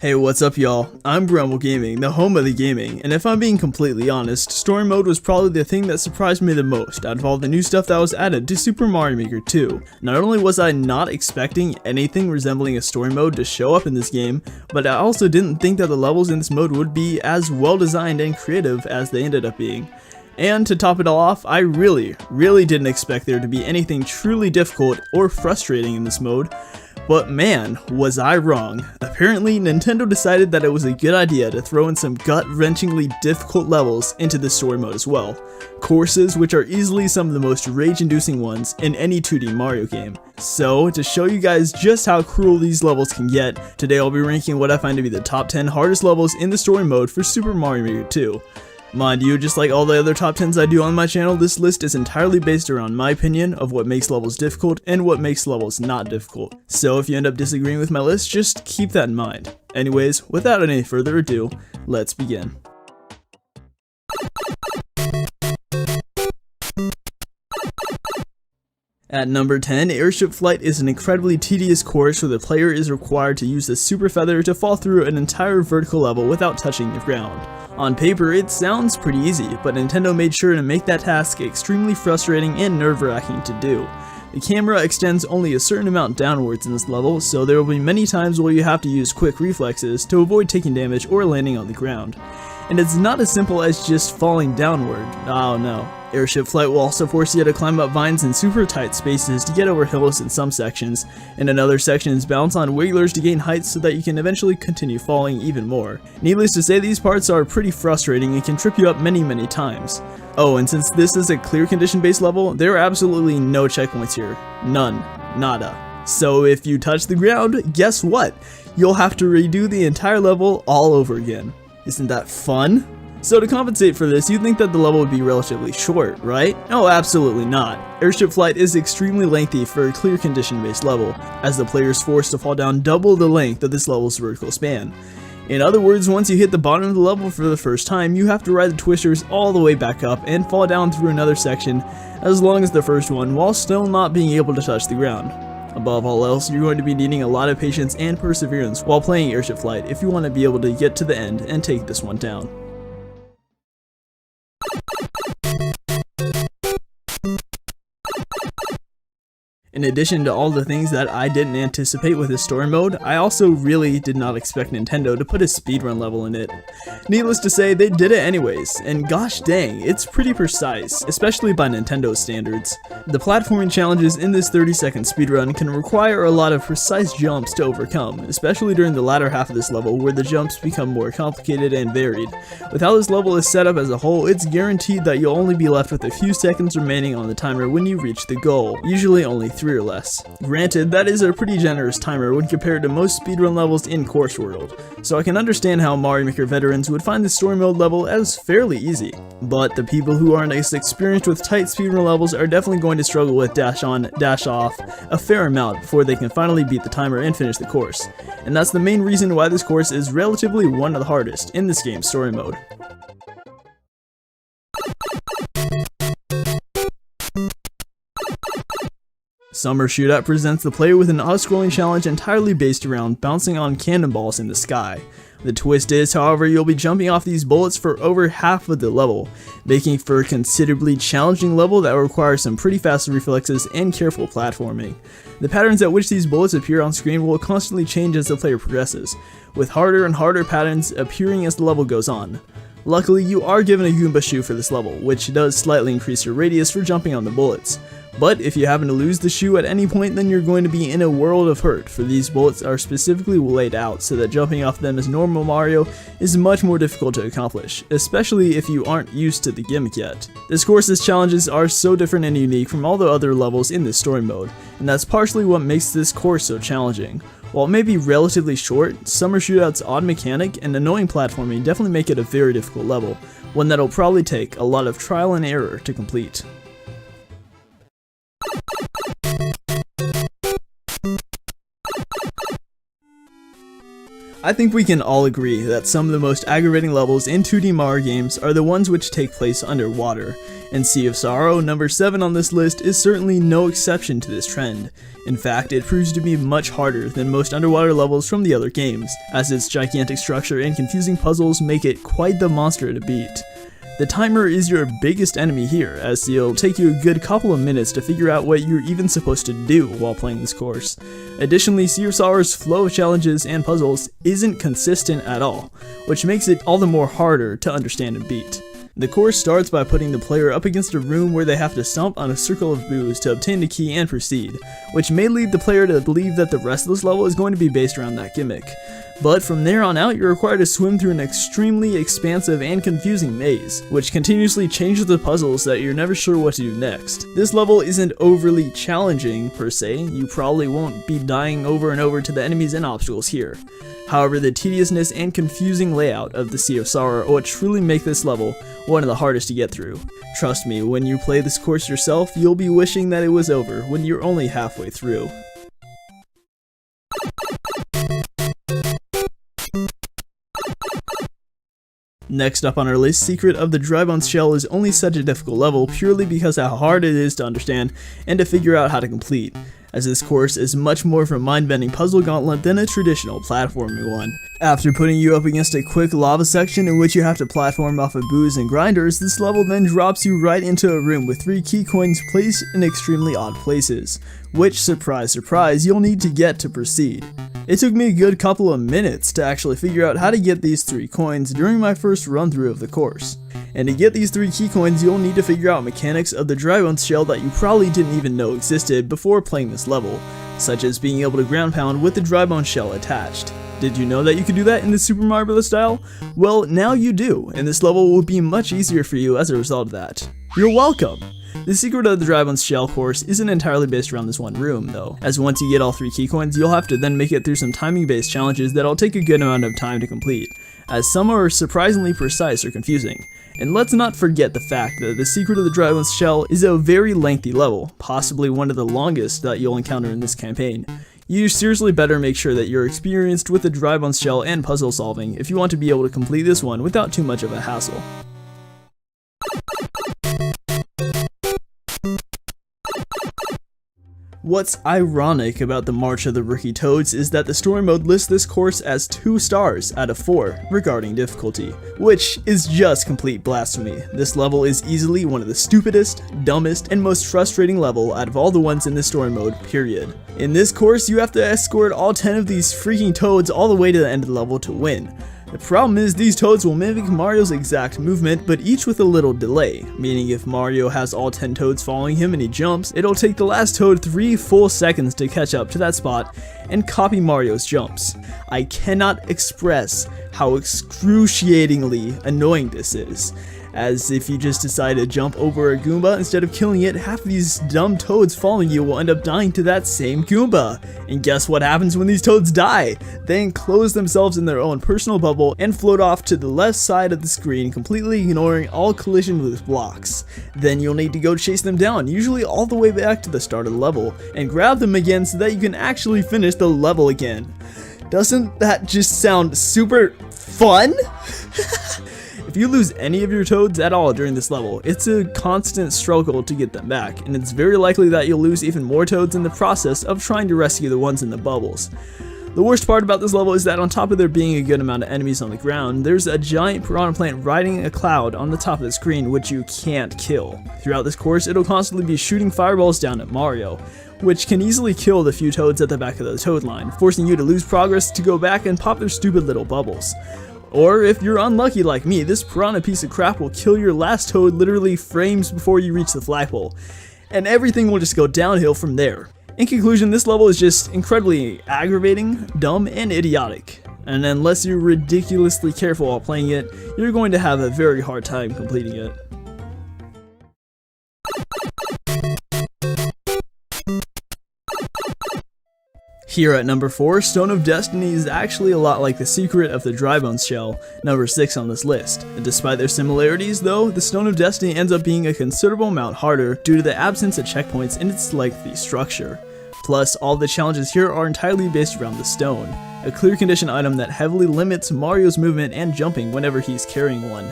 Hey, what's up y'all? I'm Bramble Gaming, the home of the gaming, and if I'm being completely honest, story mode was probably the thing that surprised me the most out of all the new stuff that was added to Super Mario Maker 2. Not only was I not expecting anything resembling a story mode to show up in this game, but I also didn't think that the levels in this mode would be as well designed and creative as they ended up being. And to top it all off, I really didn't expect there to be anything truly difficult or frustrating in this mode. But man, was I wrong. Apparently, Nintendo decided that it was a good idea to throw in some gut-wrenchingly difficult levels into the story mode as well. Courses which are easily some of the most rage-inducing ones in any 2D Mario game. So, to show you guys just how cruel these levels can get, today I'll be ranking what I find to be the top 10 hardest levels in the story mode for Super Mario Maker 2. Mind you, just like all the other top 10s I do on my channel, this list is entirely based around my opinion of what makes levels difficult and what makes levels not difficult. So if you end up disagreeing with my list, just keep that in mind. Anyways, without any further ado, let's begin. At number 10, Airship Flight is an incredibly tedious course where the player is required to use the Super Feather to fall through an entire vertical level without touching the ground. On paper, it sounds pretty easy, but Nintendo made sure to make that task extremely frustrating and nerve-wracking to do. The camera extends only a certain amount downwards in this level, so there will be many times where you have to use quick reflexes to avoid taking damage or landing on the ground. And it's not as simple as just falling downward. Oh no. Airship Flight will also force you to climb up vines in super tight spaces to get over hills in some sections, and in other sections bounce on wigglers to gain height so that you can eventually continue falling even more. Needless to say, these parts are pretty frustrating and can trip you up many times. Oh, and since this is a clear condition based level, there are absolutely no checkpoints here. None. Nada. So if you touch the ground, guess what? You'll have to redo the entire level all over again. Isn't that fun? So to compensate for this, you'd think that the level would be relatively short, right? Oh, absolutely not. Airship Flight is extremely lengthy for a clear condition based level, as the player is forced to fall down double the length of this level's vertical span. In other words, once you hit the bottom of the level for the first time, you have to ride the twisters all the way back up and fall down through another section as long as the first one, while still not being able to touch the ground. Above all else, you're going to be needing a lot of patience and perseverance while playing Airship Flight if you want to be able to get to the end and take this one down. In addition to all the things that I didn't anticipate with this story mode, I also really did not expect Nintendo to put a speedrun level in it. Needless to say, they did it anyways, and gosh dang, it's pretty precise, especially by Nintendo's standards. The platforming challenges in this 30-second speedrun can require a lot of precise jumps to overcome, especially during the latter half of this level where the jumps become more complicated and varied. With how this level is set up as a whole, it's guaranteed that you'll only be left with a few seconds remaining on the timer when you reach the goal, usually only 3 or less. Granted, that is a pretty generous timer when compared to most speedrun levels in Course World, so I can understand how Mario Maker veterans would find the story mode level as fairly easy. But the people who aren't as experienced with tight speedrun levels are definitely going to struggle with dash on, dash off a fair amount before they can finally beat the timer and finish the course. And that's the main reason why this course is relatively one of the hardest in this game's story mode. Summer Shootout presents the player with an auto-scrolling challenge entirely based around bouncing on cannonballs in the sky. The twist is, however, you'll be jumping off these bullets for over half of the level, making for a considerably challenging level that requires some pretty fast reflexes and careful platforming. The patterns at which these bullets appear on screen will constantly change as the player progresses, with harder and harder patterns appearing as the level goes on. Luckily, you are given a Goomba shoe for this level, which does slightly increase your radius for jumping on the bullets. But if you happen to lose the shoe at any point, then you're going to be in a world of hurt, for these bullets are specifically laid out so that jumping off them as normal Mario is much more difficult to accomplish, especially if you aren't used to the gimmick yet. This course's challenges are so different and unique from all the other levels in this story mode, and that's partially what makes this course so challenging. While it may be relatively short, Summer Shootout's odd mechanic and annoying platforming definitely make it a very difficult level, one that'll probably take a lot of trial and error to complete. I think we can all agree that some of the most aggravating levels in 2D Mario games are the ones which take place underwater, And Sea of Sorrow, number 7 on this list, is certainly no exception to this trend. In fact, it proves to be much harder than most underwater levels from the other games, as its gigantic structure and confusing puzzles make it quite the monster to beat. The timer is your biggest enemy here, as it'll take you a good couple of minutes to figure out what you're even supposed to do while playing this course. Additionally, Sea of Sorrow's flow of challenges and puzzles isn't consistent at all, which makes it all the more harder to understand and beat. The course starts by putting the player up against a room where they have to stomp on a circle of boos to obtain the key and proceed, which may lead the player to believe that the rest of this level is going to be based around that gimmick. But from there on out, you're required to swim through an extremely expansive and confusing maze, which continuously changes the puzzles that you're never sure what to do next. This level isn't overly challenging per se, you probably won't be dying over and over to the enemies and obstacles here. However, the tediousness and confusing layout of the Sea of Sorrow are what truly make this level one of the hardest to get through. Trust me, when you play this course yourself, you'll be wishing that it was over when you're only halfway through. Next up on our list, Secret of the Dry Bones Shell is only such a difficult level purely because of how hard it is to understand and to figure out how to complete, as this course is much more of a mind-bending puzzle gauntlet than a traditional platforming one. After putting you up against a quick lava section in which you have to platform off of boos and grinders, this level then drops you right into a room with 3 key coins placed in extremely odd places, which, surprise surprise, you'll need to get to proceed. It took me a good couple of minutes to actually figure out how to get these 3 coins during my first run through of the course. And to get these 3 key coins, you'll need to figure out mechanics of the Dry Bones Shell that you probably didn't even know existed before playing this level, such as being able to ground pound with the Dry Bones Shell attached. Did you know that you could do that in the Super Mario Bros. Style? Well, now you do, and this level will be much easier for you as a result of that. You're welcome! The Secret of the Dry Bones Shell course isn't entirely based around this one room, though, as once you get all 3 key coins, you'll have to then make it through some timing-based challenges that'll take a good amount of time to complete, as some are surprisingly precise or confusing. And let's not forget the fact that the Secret of the Dry Bones Shell is a very lengthy level, possibly one of the longest that you'll encounter in this campaign. You seriously better make sure that you're experienced with the Dry Bones Shell and puzzle solving if you want to be able to complete this one without too much of a hassle. What's ironic about the March of the Rookie Toads is that the story mode lists this course as 2 stars out of 4 regarding difficulty, which is just complete blasphemy. This level is easily one of the stupidest, dumbest, and most frustrating level out of all the ones in the story mode, period. In this course, you have to escort all 10 of these freaking toads all the way to the end of the level to win. The problem is these toads will mimic Mario's exact movement, but each with a little delay, meaning if Mario has all 10 toads following him and he jumps, it'll take the last toad 3 full seconds to catch up to that spot and copy Mario's jumps. I cannot express how excruciatingly annoying this is, as if you just decide to jump over a Goomba instead of killing it, half of these dumb toads following you will end up dying to that same Goomba. And guess what happens when these toads die? They enclose themselves in their own personal bubble and float off to the left side of the screen, completely ignoring all collision with blocks. Then you'll need to go chase them down, usually all the way back to the start of the level, and grab them again so that you can actually finish the level again. Doesn't that just sound super fun? If you lose any of your toads at all during this level, it's a constant struggle to get them back, and it's very likely that you'll lose even more toads in the process of trying to rescue the ones in the bubbles. The worst part about this level is that on top of there being a good amount of enemies on the ground, there's a giant piranha plant riding a cloud on the top of the screen which you can't kill. Throughout this course, it'll constantly be shooting fireballs down at Mario, which can easily kill the few toads at the back of the toad line, forcing you to lose progress to go back and pop their stupid little bubbles. Or if you're unlucky like me, this piranha piece of crap will kill your last toad literally frames before you reach the flagpole, and everything will just go downhill from there. In conclusion, this level is just incredibly aggravating, dumb, and idiotic, and unless you're ridiculously careful while playing it, you're going to have a very hard time completing it. Here at number 4, Stone of Destiny is actually a lot like the Secret of the Dry Bones Shell, number 6 on this list. And despite their similarities though, the Stone of Destiny ends up being a considerable amount harder due to the absence of checkpoints in its lengthy structure. Plus, all the challenges here are entirely based around the stone, a clear condition item that heavily limits Mario's movement and jumping whenever he's carrying one.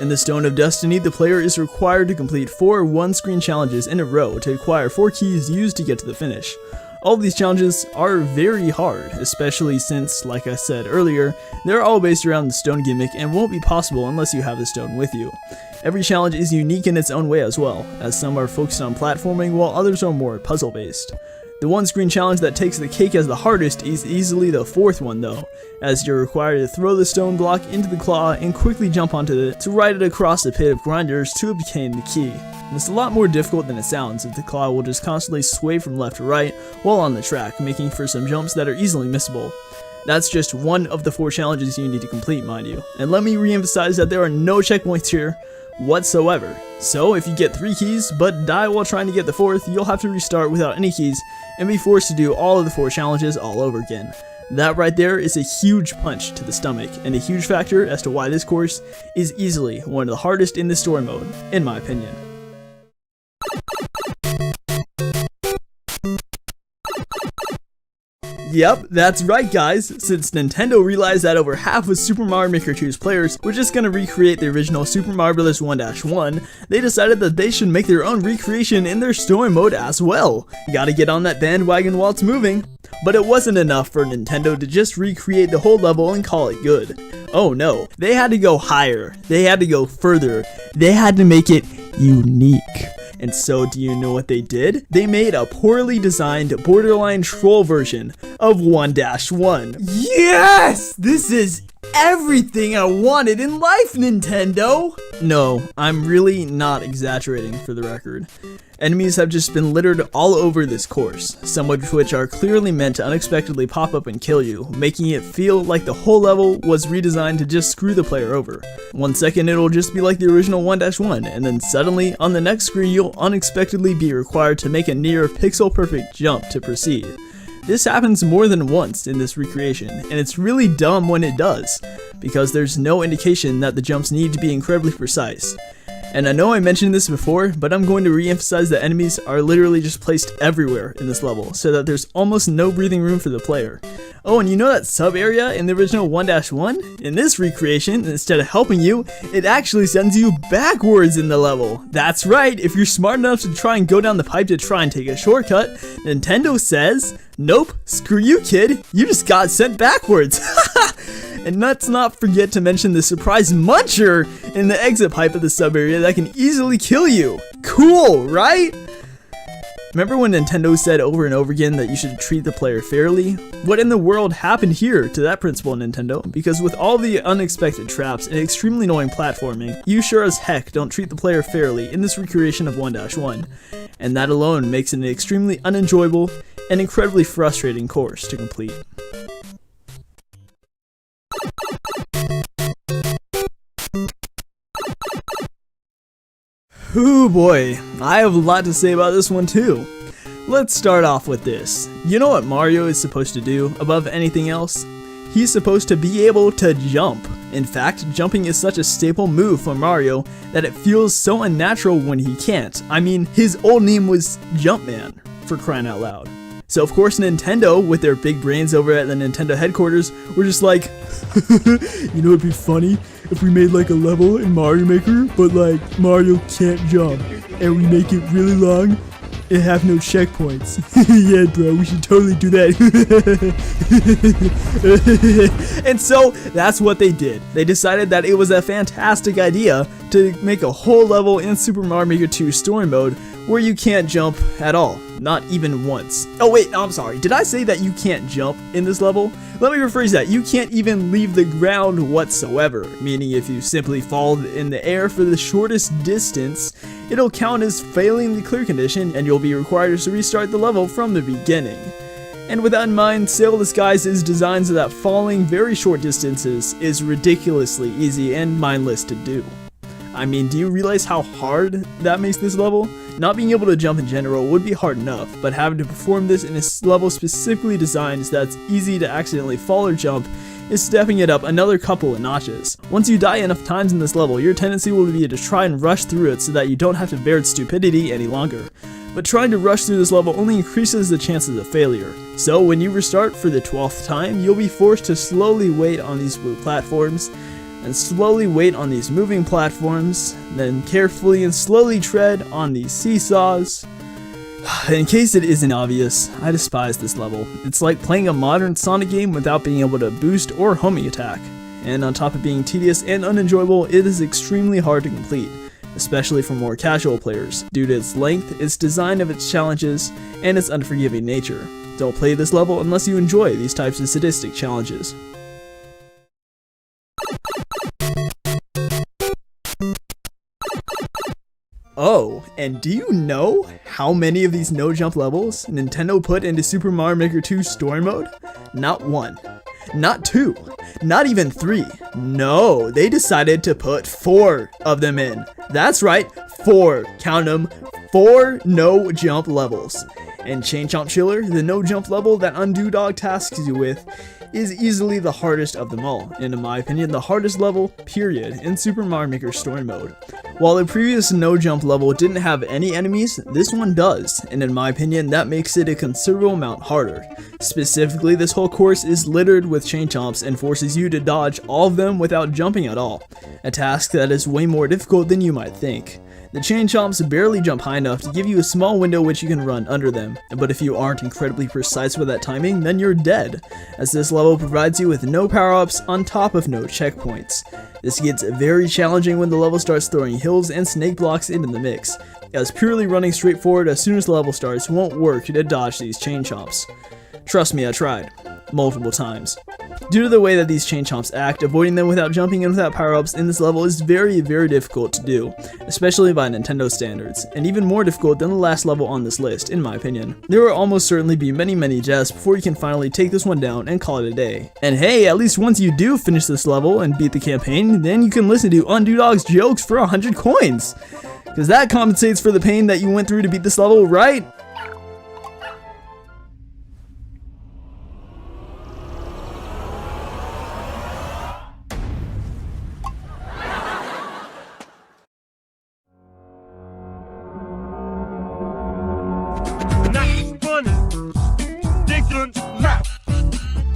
In the Stone of Destiny, the player is required to complete 4 one-screen challenges in a row to acquire 4 keys used to get to the finish. All of these challenges are very hard, especially since, like I said earlier, they're all based around the stone gimmick and won't be possible unless you have the stone with you. Every challenge is unique in its own way as well, as some are focused on platforming while others are more puzzle-based. The one-screen challenge that takes the cake as the hardest is easily the 4th one though, as you're required to throw the stone block into the claw and quickly jump onto it to ride it across the pit of grinders to obtain the key. And it's a lot more difficult than it sounds, if the claw will just constantly sway from left to right while on the track, making for some jumps that are easily missable. That's just one of the 4 challenges you need to complete, mind you. And let me re-emphasize that there are no checkpoints here whatsoever. So if you get 3 keys but die while trying to get the 4th, you'll have to restart without any keys and be forced to do all of the 4 challenges all over again. That right there is a huge punch to the stomach and a huge factor as to why this course is easily one of the hardest in the story mode, in my opinion. Yep, that's right guys, since Nintendo realized that over half of Super Mario Maker 2's players were just gonna recreate the original Super Mario Bros. 1-1, they decided that they should make their own recreation in their story mode as well. You gotta get on that bandwagon while it's moving. But it wasn't enough for Nintendo to just recreate the whole level and call it good. Oh no, they had to go higher, they had to go further, they had to make it unique. And so do you know what they did? They made a poorly designed borderline troll version of 1-1. Yes! This is everything I wanted in life, Nintendo! No, I'm really not exaggerating for the record. Enemies have just been littered all over this course, some of which are clearly meant to unexpectedly pop up and kill you, making it feel like the whole level was redesigned to just screw the player over. 1 second it'll just be like the original 1-1, and then suddenly on the next screen you'll unexpectedly be required to make a near pixel perfect jump to proceed. This happens more than once in this recreation, and it's really dumb when it does, because there's no indication that the jumps need to be incredibly precise. And I know I mentioned this before, but I'm going to re-emphasize that enemies are literally just placed everywhere in this level, so that there's almost no breathing room for the player. Oh, and you know that sub area in the original 1-1? In this recreation, instead of helping you, it actually sends you backwards in the level. That's right, if you're smart enough to try and go down the pipe to try and take a shortcut, Nintendo says, nope, screw you kid, you just got sent backwards. And let's not forget to mention the surprise muncher in the exit pipe of the sub area that can easily kill you. Cool, right? Remember when Nintendo said over and over again that you should treat the player fairly? What in the world happened here to that principle, Nintendo? Because with all the unexpected traps and extremely annoying platforming, you sure as heck don't treat the player fairly in this recreation of 1-1. And that alone makes it an extremely unenjoyable and incredibly frustrating course to complete. Ooh boy, I have a lot to say about this one too. Let's start off with this. You know what Mario is supposed to do above anything else? He's supposed to be able to jump. In fact, jumping is such a staple move for Mario that it feels so unnatural when he can't. I mean, his old name was Jumpman, for crying out loud. So of course Nintendo, with their big brains over at the Nintendo headquarters, were just like, you know it'd be funny if we made like a level in Mario Maker, but like Mario can't jump, and we make it really long and have no checkpoints. Yeah bro, we should totally do that. And so that's what they did. They decided that it was a fantastic idea to make a whole level in Super Mario Maker 2 story mode where you can't jump at all, not even once. Oh wait, I'm sorry, did I say that you can't jump in this level? Let me rephrase that, you can't even leave the ground whatsoever, meaning if you simply fall in the air for the shortest distance, it'll count as failing the clear condition and you'll be required to restart the level from the beginning. And with that in mind, Sail the Skies is designed so that falling very short distances is ridiculously easy and mindless to do. I mean, do you realize how hard that makes this level? Not being able to jump in general would be hard enough, but having to perform this in a level specifically designed so that it's easy to accidentally fall or jump is stepping it up another couple of notches. Once you die enough times in this level, your tendency will be to try and rush through it so that you don't have to bear its stupidity any longer. But trying to rush through this level only increases the chances of failure. So when you restart for the 12th time, you'll be forced to slowly wait on these blue platforms, and slowly wait on these moving platforms, then carefully and slowly tread on these seesaws. In case it isn't obvious, I despise this level. It's like playing a modern Sonic game without being able to boost or homing attack. And on top of being tedious and unenjoyable, it is extremely hard to complete, especially for more casual players, due to its length, its design of its challenges, and its unforgiving nature. Don't play this level unless you enjoy these types of sadistic challenges. Oh, and do you know how many of these no-jump levels Nintendo put into Super Mario Maker 2 Story Mode? Not 1, not 2, not even 3. No, they decided to put 4 of them in. That's right, 4. Count them, 4 no-jump levels. And Chain Chomp Chiller, the no-jump level that Undo Dog tasks you with, is easily the hardest of them all, and in my opinion, the hardest level, period, in Super Mario Maker Story Mode. While the previous no-jump level didn't have any enemies, this one does, and in my opinion, that makes it a considerable amount harder. Specifically, this whole course is littered with chain chomps and forces you to dodge all of them without jumping at all, a task that is way more difficult than you might think. The chain chomps barely jump high enough to give you a small window which you can run under them, but if you aren't incredibly precise with that timing, then you're dead, as this level provides you with no power-ups on top of no checkpoints. This gets very challenging when the level starts throwing hills and snake blocks into the mix, as purely running straight forward as soon as the level starts won't work to dodge these chain chomps. Trust me, I tried. Multiple times. Due to the way that these chain chomps act, avoiding them without jumping and without power-ups in this level is very difficult to do, especially by Nintendo standards, and even more difficult than the last level on this list, in my opinion. There will almost certainly be many deaths before you can finally take this one down and call it a day. And hey, at least once you do finish this level and beat the campaign, then you can listen to Undo Dog's jokes for 100 coins! Because that compensates for the pain that you went through to beat this level, right?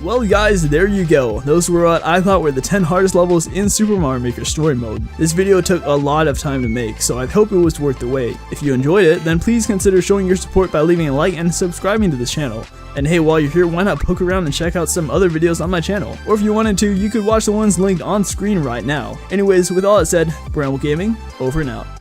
Well guys, there you go. Those were what I thought were the 10 hardest levels in Super Mario Maker Story Mode. This video took a lot of time to make, so I hope it was worth the wait. If you enjoyed it, then please consider showing your support by leaving a like and subscribing to this channel. And hey, while you're here, why not poke around and check out some other videos on my channel? Or if you wanted to, you could watch the ones linked on screen right now. Anyways, with all that said, Bramble Gaming, over and out.